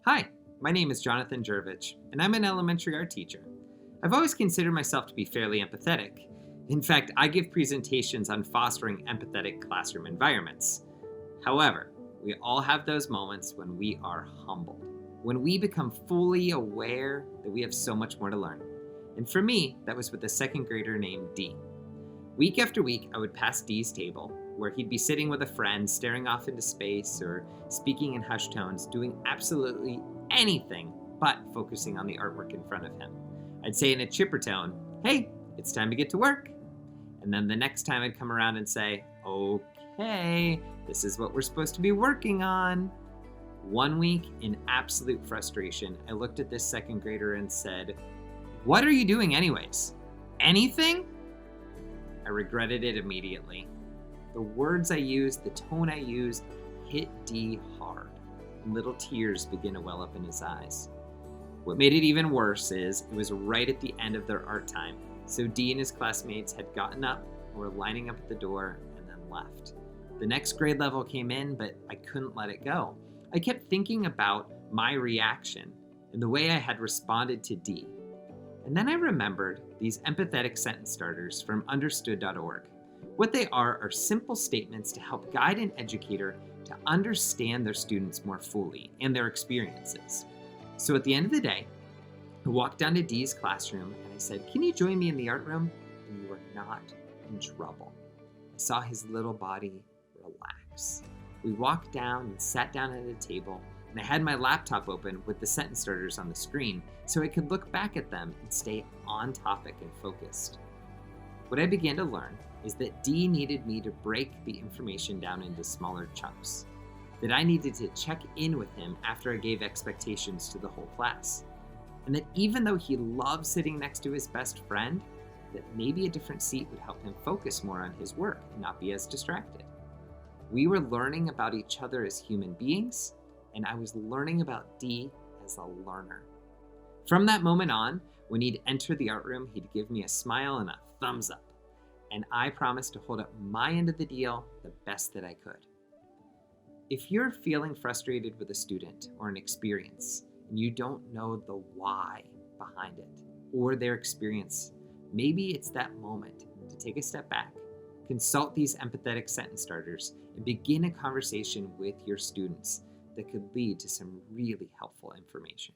Hi, my name is Jonathan Jervich, and I'm an elementary art teacher. I've always considered myself to be fairly empathetic. In fact, I give presentations on fostering empathetic classroom environments. However, we all have those moments when we are humbled, when we become fully aware that we have so much more to learn. And for me, that was with a second grader named Dee. Week after week, I would pass Dee's table, where he'd be sitting with a friend, staring off into space, or speaking in hushed tones, doing absolutely anything but focusing on the artwork in front of him. I'd say in a chipper tone, "Hey, it's time to get to work." And then the next time I'd come around and say, "Okay, this is what we're supposed to be working on." One week, in absolute frustration, I looked at this second grader and said, "What are you doing, anyways? Anything?" I regretted it immediately. The words I used, the tone I used, hit Dee hard, and little tears began to well up in his eyes. What made it even worse is it was right at the end of their art time, so Dee and his classmates had gotten up, were lining up at the door, and then left. The next grade level came in, but I couldn't let it go. I kept thinking about my reaction and the way I had responded to Dee. And then I remembered these empathetic sentence starters from understood.org. What they are simple statements to help guide an educator to understand their students more fully and their experiences. So at the end of the day, I walked down to Dee's classroom and I said, "Can you join me in the art room?" And you are not in trouble. I saw his little body relax. We walked down and sat down at a table, and I had my laptop open with the sentence starters on the screen so I could look back at them and stay on topic and focused. What I began to learn is that Dee needed me to break the information down into smaller chunks, that I needed to check in with him after I gave expectations to the whole class, and that even though he loved sitting next to his best friend, that maybe a different seat would help him focus more on his work and not be as distracted. We were learning about each other as human beings, and I was learning about Dee as a learner. From that moment on, when he'd enter the art room, he'd give me a smile and a thumbs up, and I promised to hold up my end of the deal the best that I could. If you're feeling frustrated with a student or an experience, and you don't know the why behind it or their experience, maybe it's that moment to take a step back, consult these empathetic sentence starters, and begin a conversation with your students that could lead to some really helpful information.